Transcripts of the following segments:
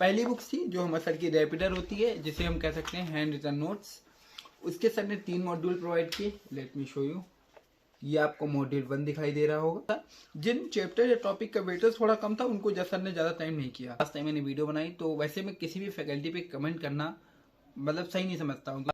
पहली बुक थी जो हमारे सर की रैपिडर होती है, जिसे हम कह सकते हैं हैंड रिटन नोट्स। उसके सर ने 3 मॉड्यूल प्रोवाइड किए। Let me show you. ये आपको मॉड्यूल 1 दिखाई दे रहा होगा। जिन चैप्टर या टॉपिक का वेटेज थोड़ा कम था उनको सर ने ज़्यादा टाइम नहीं किया। लास्ट टाइम मैंने वीडियो बनाई तो वैसे मैं किसी भी फैकल्टी पे कमेंट करना मतलब सही नहीं समझता हूँ।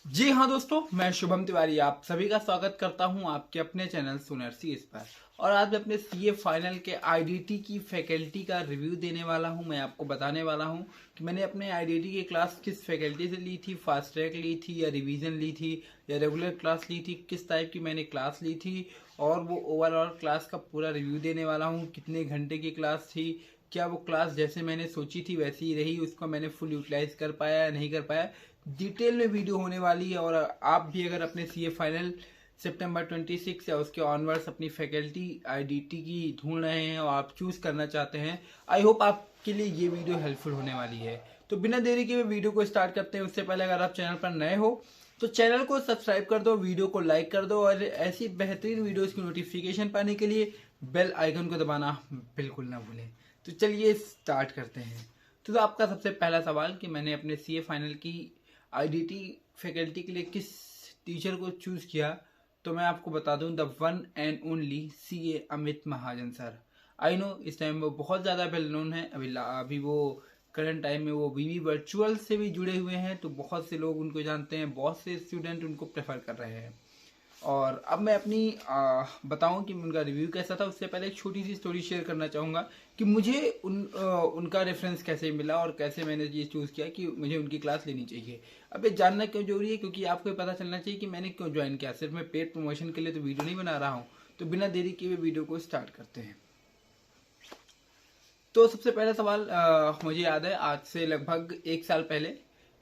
जी हाँ दोस्तों, मैं शुभम तिवारी आप सभी का स्वागत करता हूँ आपके अपने चैनल सुनर सीएस पर। और आज मैं अपने सीए फाइनल के आईडीटी की फैकल्टी का रिव्यू देने वाला हूँ। मैं आपको बताने वाला हूँ कि मैंने अपने आईडीटी की क्लास किस फैकल्टी से ली थी, फास्ट ट्रैक ली थी या रिवीजन ली थी या रेगुलर क्लास ली थी, किस टाइप की मैंने क्लास ली थी और वो ओवरऑल क्लास का पूरा रिव्यू देने वाला हूँ। कितने घंटे की क्लास थी, क्या वो क्लास जैसे मैंने सोची थी वैसी ही रही, उसको मैंने फुल यूटिलाइज कर पाया या नहीं कर पाया, डिटेल में वीडियो होने वाली है। और आप भी अगर अपने सीए फाइनल सितंबर 26 या उसके ऑनवर्ड्स अपनी फैकल्टी आईडीटी की ढूंढ रहे हैं और आप चूज करना चाहते हैं, आई होप आपके लिए ये वीडियो हेल्पफुल होने वाली है। तो बिना देरी के वीडियो को स्टार्ट करते हैं। उससे पहले अगर आप चैनल पर नए हो तो चैनल को सब्सक्राइब कर दो, वीडियो को लाइक कर दो और ऐसी बेहतरीन वीडियोस की नोटिफिकेशन पाने के लिए बेल आइकन को दबाना बिल्कुल ना भूलें। तो चलिए स्टार्ट करते हैं। तो आपका सबसे पहला सवाल कि मैंने अपने सीए फाइनल की आईडीटी फैकल्टी के लिए किस टीचर को चूज किया, तो मैं आपको बता दूं the one and only CA Amit Mahajan sir. I know इस टाइम वो बहुत ज़्यादा वेल नोन है। अभी वो करंट टाइम में वो बीवी वर्चुअल से भी जुड़े हुए हैं, तो बहुत से लोग उनको जानते हैं, बहुत से स्टूडेंट उनको प्रेफर कर रहे हैं। और अब मैं अपनी बताऊं कि उनका रिव्यू कैसा था, उससे पहले एक छोटी सी स्टोरी शेयर करना चाहूँगा कि मुझे उनका रेफरेंस कैसे मिला और कैसे मैंने ये चूज़ किया कि मुझे उनकी क्लास लेनी चाहिए। अब ये जानना क्यों जरूरी है, क्योंकि आपको पता चलना चाहिए कि मैंने क्यों ज्वाइन किया। सिर्फ मैं पेड प्रमोशन के लिए तो वीडियो नहीं बना रहा हूँ। तो बिना देरी किए हुए वीडियो को स्टार्ट करते हैं। तो सबसे पहला सवाल मुझे याद है, आज से लगभग 1 साल पहले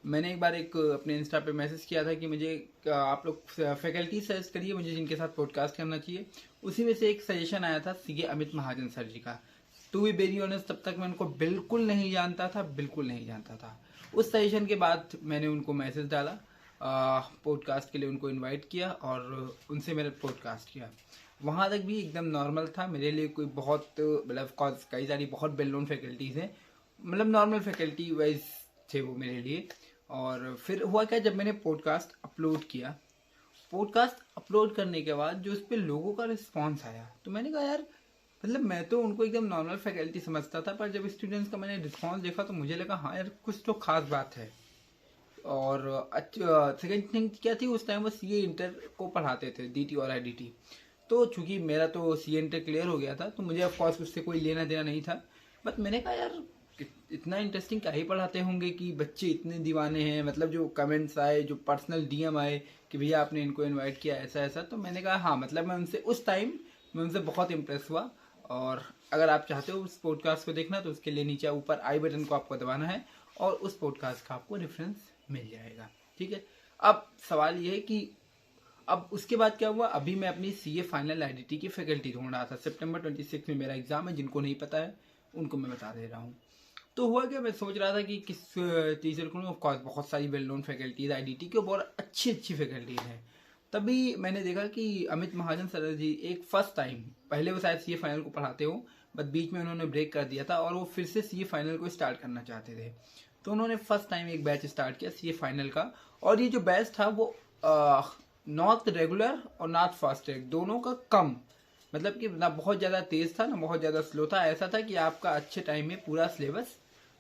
मैंने एक बार एक अपने इंस्टा पे मैसेज किया था कि मुझे आप लोग फैकल्टी सजेस्ट करिए मुझे जिनके साथ पॉडकास्ट करना चाहिए। उसी में से एक सजेशन आया था सीए अमित महाजन सर जी का। टू बी वेरी ऑनेस्ट, तब तक मैं उनको बिल्कुल नहीं जानता था, बिल्कुल नहीं जानता था। उस सजेशन के बाद मैंने उनको मैसेज डाला, पॉडकास्ट के लिए उनको इन्वाइट किया और उनसे मैंने पॉडकास्ट किया। वहाँ तक भी एकदम नॉर्मल था मेरे लिए, कोई बहुत मतलब कई सारी बहुत वेल नोन फैकल्टीज़ हैं, मतलब नॉर्मल फैकल्टी वाइज थे वो मेरे लिए। और फिर हुआ क्या, जब मैंने पॉडकास्ट अपलोड किया, पॉडकास्ट अपलोड करने के बाद जो उस पर लोगों का रिस्पॉन्स आया, तो मैंने कहा यार, मतलब मैं तो उनको एकदम नॉर्मल फैकल्टी समझता था, पर जब स्टूडेंट्स का मैंने रिस्पॉन्स देखा तो मुझे लगा हाँ यार कुछ तो खास बात है। और सेकेंड थिंग क्या थी, उस टाइम वो सीए इंटर को पढ़ाते थे, डीटी और आईडीटी। तो चूंकि मेरा तो सीए इंटर क्लियर हो गया था तो मुझे ऑफकोर्स उससे कोई लेना देना नहीं था। बट मैंने कहा यार इतना इंटरेस्टिंग क्या ही पढ़ाते होंगे कि बच्चे इतने दीवाने हैं। मतलब जो कमेंट्स आए, जो पर्सनल डीएम आए कि भैया आपने इनको इनवाइट किया ऐसा ऐसा, तो मैंने कहा हाँ, मतलब मैं उनसे उस टाइम मैं उनसे बहुत इम्प्रेस हुआ। और अगर आप चाहते हो उस पॉडकास्ट को देखना तो उसके लिए नीचे ऊपर आई बटन को आपको दबाना है और उस पॉडकास्ट का आपको रेफरेंस मिल जाएगा। ठीक है। अब सवाल ये है कि अब उसके बाद क्या हुआ, अभी मैं अपनी सीए फाइनल आईडीटी की फैकल्टी ढूंढ रहा था। सितंबर 26 में मेरा एग्जाम है, जिनको नहीं पता है उनको मैं बता दे रहा हूँ। तो हुआ क्या, मैं सोच रहा था कि किस टीचर को, ऑफकोर्स बहुत सारी वेल नोन फैकल्टीज आईडीटी की, बहुत अच्छी अच्छी फैकल्टीज हैं। तभी मैंने देखा कि अमित महाजन सर जी एक फर्स्ट टाइम, पहले वो शायद सीए फाइनल को पढ़ाते हो बट बीच में उन्होंने ब्रेक कर दिया था और वो फिर से सीए फाइनल को स्टार्ट करना चाहते थे। तो उन्होंने फर्स्ट टाइम एक बैच स्टार्ट किया सीए फाइनल का। और ये जो बैच था वो नॉट रेगुलर और नॉट फास्ट ट्रैक, दोनों का कम, मतलब कि ना बहुत ज़्यादा तेज था ना बहुत ज़्यादा स्लो था। ऐसा था कि आपका अच्छे टाइम में पूरा सिलेबस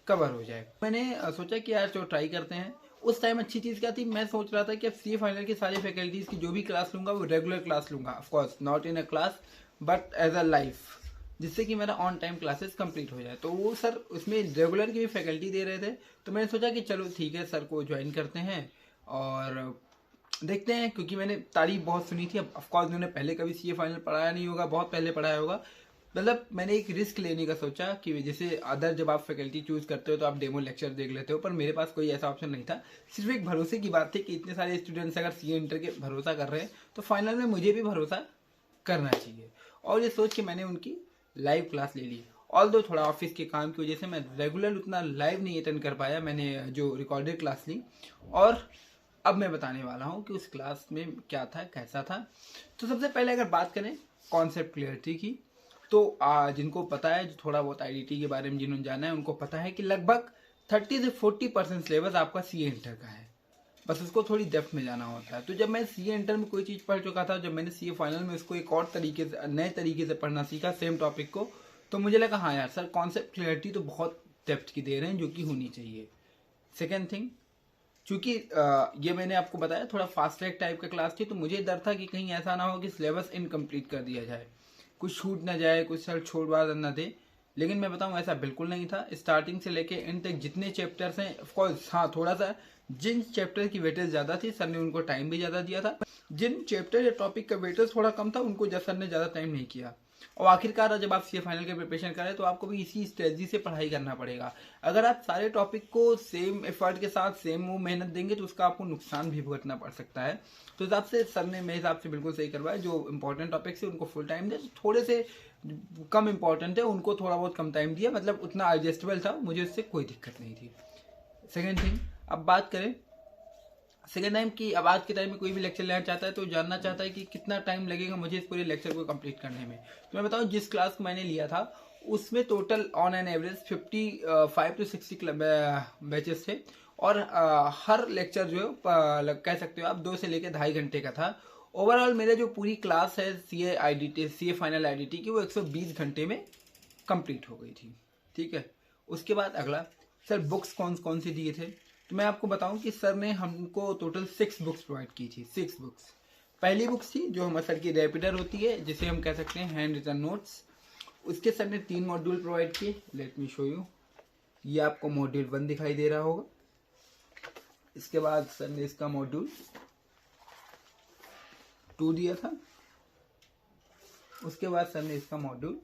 कवर हो जाए। मैंने सोचा कि यार चलो ट्राई करते हैं। उस टाइम अच्छी चीज़ क्या थी, मैं सोच रहा था कि अब सीए फाइनल की सारी फैकल्टीज़ की जो भी क्लास लूँगा वो रेगुलर क्लास लूँगा, of course not in a class but as a life, जिससे कि मेरा ऑन टाइम क्लासेस कंप्लीट हो जाए। तो वो सर उसमें रेगुलर की भी फैकल्टी दे रहे थे, तो मैंने सोचा कि चलो ठीक है, सर को ज्वाइन करते हैं और देखते हैं। क्योंकि मैंने तारीफ बहुत सुनी थी। अब ऑफकोर्स उन्होंने पहले कभी सीए फाइनल पढ़ाया नहीं होगा, बहुत पहले पढ़ाया होगा। मतलब मैंने एक रिस्क लेने का सोचा कि जैसे अदर जब आप फैकल्टी चूज करते हो तो आप डेमो लेक्चर देख लेते हो, पर मेरे पास कोई ऐसा ऑप्शन नहीं था। सिर्फ एक भरोसे की बात थी कि इतने सारे स्टूडेंट्स अगर सीए इंटर के भरोसा कर रहे हैं तो फाइनल में मुझे भी भरोसा करना चाहिए। और ये सोच के मैंने उनकी लाइव क्लास ले ली। ऑल दो थोड़ा ऑफिस के काम की वजह से मैं रेगुलर उतना लाइव नहीं अटेंड कर पाया, मैंने जो रिकॉर्डेड क्लास ली। और अब मैं बताने वाला हूँ कि उस क्लास में क्या था, कैसा था। तो सबसे पहले अगर बात करें कॉन्सेप्ट क्लियरिटी की, तो जिनको पता है, जो थोड़ा बहुत आईडीटी के बारे में जिन्होंने जाना है, उनको पता है कि लगभग 30 से 40% सिलेबस आपका सीए इंटर का है। बस उसको थोड़ी डेप्थ में जाना होता है। तो जब मैं सीए इंटर में कोई चीज़ पढ़ चुका था, जब मैंने सीए फाइनल में उसको एक और तरीके से, नए तरीके से पढ़ना सीखा सेम टॉपिक को, तो मुझे लगा हाँ यार सर, कॉन्सेप्ट क्लियरिटी तो बहुत डेप्थ की दे रहे हैं, जो कि होनी चाहिए। सेकेंड थिंग, चूंकि ये मैंने आपको बताया थोड़ा फास्ट ट्रैक टाइप का क्लास थी, तो मुझे डर था कि कहीं ऐसा ना हो कि सिलेबस इनकम्प्लीट कर दिया जाए, कुछ छूट ना जाए, कुछ सर छोड़वा ना दे। लेकिन मैं बताऊं ऐसा बिल्कुल नहीं था। स्टार्टिंग से लेके एंड तक जितने चैप्टर्स हैं, ऑफकोर्स हाँ थोड़ा सा जिन चैप्टर की वेटेज ज़्यादा थी, सर ने उनको टाइम भी ज़्यादा दिया था। जिन चैप्टर या टॉपिक का वेटेज थोड़ा कम था, उनको सर ने ज़्यादा टाइम नहीं किया। और आखिरकार जब आप सीए फाइनल के प्रिपरेशन करें, तो आपको भी इसी स्ट्रेटजी से पढ़ाई करना पड़ेगा। अगर आप सारे टॉपिक को सेम एफर्ट के साथ सेम वो मेहनत देंगे, तो उसका आपको नुकसान भी भुगतना पड़ सकता है। तो हिसाब से सर ने मेरे हिसाब से बिल्कुल सही करवाया। जो इंपॉर्टेंट टॉपिक्स है उनको फुल टाइम दे, थोड़े से कम इंपॉर्टेंट है उनको थोड़ा बहुत कम टाइम दिया, मतलब उतना एडजस्टेबल था, मुझे उससे कोई दिक्कत नहीं थी। सेकेंड थिंग, अब बात करें सेकेंड टाइम की। अब आज के टाइम में कोई भी लेक्चर लेना चाहता है तो जानना चाहता है कि कितना टाइम लगेगा मुझे इस पूरे लेक्चर को कंप्लीट करने में। तो मैं बताऊं, जिस क्लास को मैंने लिया था उसमें total on an average 55 to 60 batches थे, और हर लेक्चर जो है कह सकते हो आप 2 से लेकर 2.5 घंटे का था। ओवरऑल मेरे जो पूरी क्लास है सीए फाइनल आईडीटी की, वो 120 घंटे में कंप्लीट हो गई थी। ठीक है, उसके बाद अगला, सर बुक्स कौन कौन सी दिए थे। तो मैं आपको बताऊं कि सर ने हमको टोटल 6 बुक्स प्रोवाइड की थी। 6 बुक्स। पहली बुक्स थी जो हमारे सर की रैपिडर होती है, जिसे हम कह सकते हैं हैंड रिटन नोट्स। उसके सर ने 3 मॉड्यूल प्रोवाइड किए। Let me show you. ये आपको मॉड्यूल 1 दिखाई दे रहा होगा। इसके बाद सर ने इसका मॉड्यूल 2 दिया था। उसके बाद सर ने इसका मॉड्यूल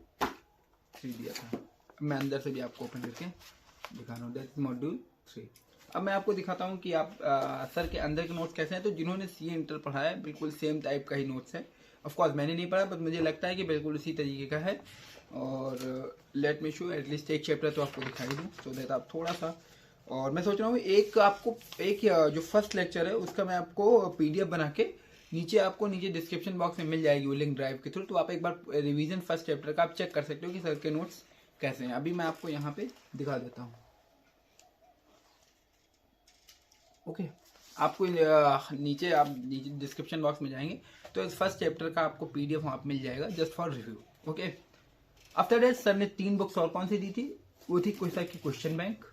3 दिया था। मैं अंदर से भी आपको ओपन करके दिखा रहा हूँ, दैट मॉड्यूल 3। अब मैं आपको दिखाता हूँ कि आप सर के अंदर के नोट्स कैसे हैं। तो जिन्होंने सीए इंटर पढ़ा है, बिल्कुल सेम टाइप का ही नोट्स है। ऑफकोर्स मैंने नहीं पढ़ा, बट मुझे लगता है कि बिल्कुल उसी तरीके का है। और लेट मी शो, एटलीस्ट एक चैप्टर तो आपको दिखाई दूँ, सो दैट आप थोड़ा सा। और मैं सोच रहा हूँ एक जो फर्स्ट लेक्चर है उसका मैं आपको पीडीएफ बना के नीचे डिस्क्रिप्शन बॉक्स में मिल जाएगी वो लिंक ड्राइव के थ्रू। तो आप एक बार रिवीजन फर्स्ट चैप्टर का आप चेक कर सकते हो कि सर के नोट्स कैसे हैं। अभी मैं आपको यहाँ पे दिखा देता हूँ। ओके, आपको नीचे डिस्क्रिप्शन बॉक्स में जाएंगे तो इस फर्स्ट चैप्टर का आपको पीडीएफ वहाँ पे मिल जाएगा, just for review. Okay, after that sir ने 3 बुक्स और कौन सी दी थी, वो थी सर की question bank.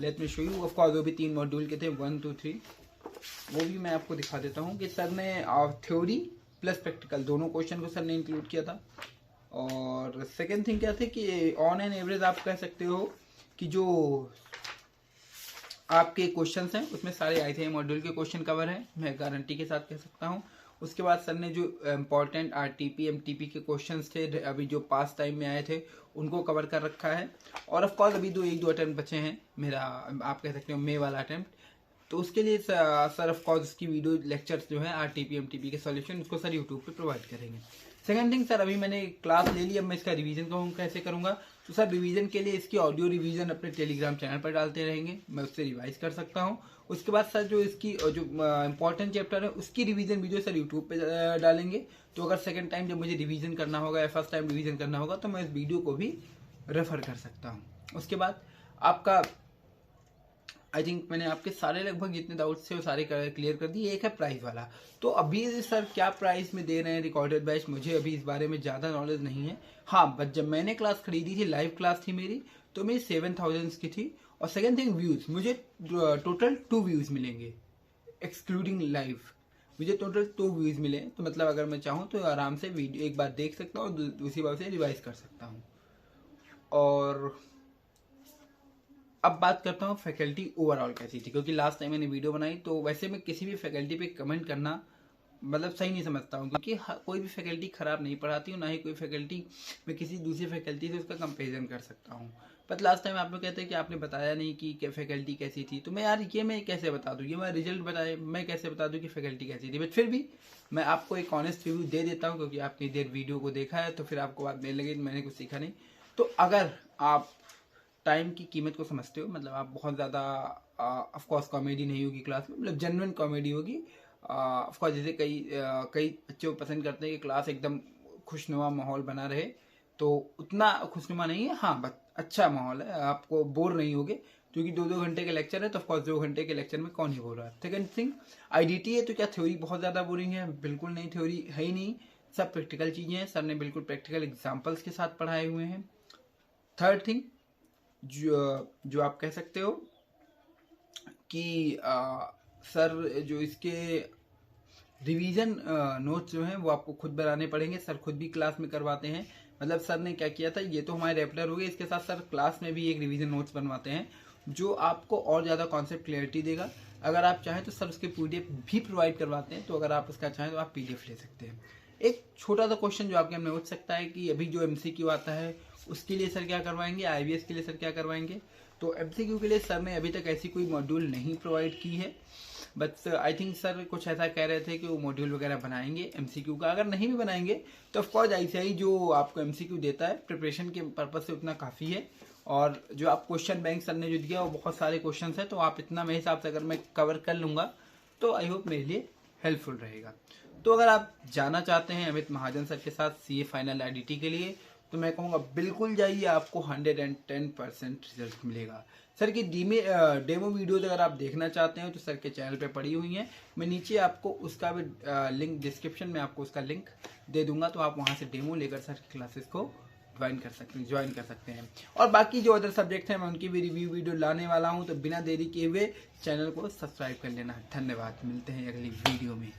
Let me show you. Of course वो भी 3 मॉड्यूल के थे, 1 2 3। वो भी मैं आपको दिखा देता हूँ कि सर ने थ्योरी प्लस प्रैक्टिकल दोनों क्वेश्चन को सर ने इंक्लूड किया था। और सेकेंड थिंग क्या थी कि ऑन एन एवरेज आप कह सकते हो कि जो आपके क्वेश्चंस हैं उसमें सारे आईसीआई मॉड्यूल के क्वेश्चन कवर हैं, मैं गारंटी के साथ कह सकता हूँ। उसके बाद सर ने जो इम्पोर्टेंट आरटीपी एमटीपी के क्वेश्चंस थे अभी जो पास टाइम में आए थे, उनको कवर कर रखा है। और ऑफ कोर्स अभी एक दो अटेम्प्ट बचे हैं मेरा, आप कह सकते हो मे वाला अटेम्प्ट। तो उसके लिए सर ऑफ कोर्स उसकी वीडियो लेक्चर्स जो है आरटीपी एमटीपी के सॉल्यूशन, उसको सर यूट्यूब पे प्रोवाइड करेंगे। सेकंड थिंग, सर अभी मैंने क्लास ले ली, अब मैं इसका रिवीजन कैसे करूंगा। तो सर रिवीजन के लिए इसकी ऑडियो रिवीजन अपने टेलीग्राम चैनल पर डालते रहेंगे, मैं उससे रिवाइज कर सकता हूँ। उसके बाद सर जो इसकी जो इंपॉर्टेंट चैप्टर है उसकी रिवीजन वीडियो सर यूट्यूब पे डालेंगे। तो अगर सेकंड टाइम जब मुझे रिवीजन करना होगा या फर्स्ट टाइम रिवीजन करना होगा तो मैं इस वीडियो को भी रेफर कर सकता हूँ। उसके बाद आपका आई थिंक मैंने आपके सारे लगभग जितने डाउट्स थे वो सारे क्लियर कर दिए। एक है प्राइस वाला, तो अभी सर क्या प्राइस में दे रहे हैं रिकॉर्डेड बैच, मुझे अभी इस बारे में ज़्यादा नॉलेज नहीं है। हाँ, बट जब मैंने क्लास खरीदी थी, लाइव क्लास थी मेरी, तो मेरी 7000 की थी। और सेकेंड थिंग, व्यूज़ मुझे टोटल 2 व्यूज़ मिलेंगे एक्सक्लूडिंग लाइव। मुझे टोटल 2 व्यूज़ मिले, तो मतलब अगर मैं चाहूँ तो आराम से वीडियो एक बार देख सकता हूँ, दूसरी बार से रिवाइज कर सकता हूँ। और अब बात करता हूँ फैकल्टी ओवरऑल कैसी थी, क्योंकि लास्ट टाइम मैंने वीडियो बनाई तो वैसे मैं किसी भी फैकल्टी पे कमेंट करना मतलब सही नहीं समझता हूँ, क्योंकि कोई भी फैकल्टी खराब नहीं पढ़ाती हूँ, ना ही कोई फैकल्टी मैं किसी दूसरी फैकल्टी से उसका कंपेरिजन कर सकता हूँ। बट लास्ट टाइम आप लोग कहते हैं कि आपने बताया नहीं कि फैकल्टी कैसी थी, तो मैं यार ये मैं कैसे बता दूँ, ये मैं रिजल्ट बताए मैं कैसे बता दूँ कि फैकल्टी कैसी थी। बट फिर भी मैं आपको एक ऑनेस्ट रिव्यू दे देता हूँ, क्योंकि आपने देर वीडियो को देखा है तो फिर आपको बात नहीं लगी मैंने कुछ सीखा नहीं। तो अगर आप टाइम की कीमत को समझते हो, मतलब आप बहुत ज़्यादा ऑफ कोर्स कॉमेडी नहीं होगी क्लास में, मतलब जेन्युइन कॉमेडी होगी। ऑफ कोर्स जैसे कई बच्चे पसंद करते हैं कि क्लास एकदम खुशनुमा माहौल बना रहे, तो उतना खुशनुमा नहीं है, हाँ बस अच्छा माहौल है, आपको बोर नहीं होगे, क्योंकि 2-2 घंटे के लेक्चर है, तो ऑफकोर्स 2 घंटे के लेक्चर में कौन ही बोल रहा है। सेकेंड थिंग, आईडीटी है तो क्या थ्योरी बहुत ज़्यादा बोरिंग है? बिल्कुल नहीं, थ्योरी है ही नहीं, सब प्रैक्टिकल चीज़ें हैं, सर ने बिल्कुल प्रैक्टिकल एग्जाम्पल्स के साथ पढ़ाए हुए हैं। थर्ड थिंग, जो आप कह सकते हो कि सर जो इसके रिवीजन नोट्स जो हैं वो आपको खुद बनाने पड़ेंगे, सर खुद भी क्लास में करवाते हैं। मतलब सर ने क्या किया था, ये तो हमारे रेपलर हो गए, इसके साथ सर क्लास में भी एक रिवीजन नोट्स बनवाते हैं जो आपको और ज़्यादा कॉन्सेप्ट क्लियरिटी देगा। अगर आप चाहें तो सर उसके पीडीएफ भी प्रोवाइड करवाते हैं, तो अगर आप उसका चाहें तो आप पीडीएफ ले सकते हैं। एक छोटा सा क्वेश्चन जो आपके में उठ सकता है कि अभी जो एमसीक्यू आता है उसके लिए सर क्या करवाएंगे, आईबीएस के लिए सर क्या करवाएंगे? तो एमसीक्यू के लिए सर ने अभी तक ऐसी कोई मॉड्यूल नहीं प्रोवाइड की है, बट आई थिंक सर कुछ ऐसा कह रहे थे कि वो मॉड्यूल वगैरह बनाएंगे एमसीक्यू का। अगर नहीं भी बनाएंगे तो ऑफकोर्स आईसीआई जो आपको एमसीक्यू देता है प्रिपरेशन के पर्पज से उतना काफ़ी है, और जो आप क्वेश्चन बैंक सर ने जो दिया वो बहुत सारे क्वेश्चन है, तो आप इतना मेरे हिसाब से अगर मैं कवर कर लूँगा तो आई होप मेरे लिए हेल्पफुल रहेगा। तो अगर आप जाना चाहते हैं अमित महाजन सर के साथ सीए फाइनल आईडीटी के लिए, तो मैं कहूँगा बिल्कुल जाइए, आपको 110% रिजल्ट मिलेगा। सर की डेमो वीडियोज अगर आप देखना चाहते हैं तो सर के चैनल पे पड़ी हुई हैं, मैं नीचे आपको उसका भी लिंक, डिस्क्रिप्शन में आपको उसका लिंक दे दूंगा, तो आप वहाँ से डेमो लेकर सर की क्लासेस को ज्वाइन कर सकते हैं। और बाकी जो अदर सब्जेक्ट हैं मैं उनकी भी रिव्यू वीडियो लाने वाला हूँ, तो बिना देरी किए हुए चैनल को सब्सक्राइब कर लेना। धन्यवाद, मिलते हैं अगली वीडियो में।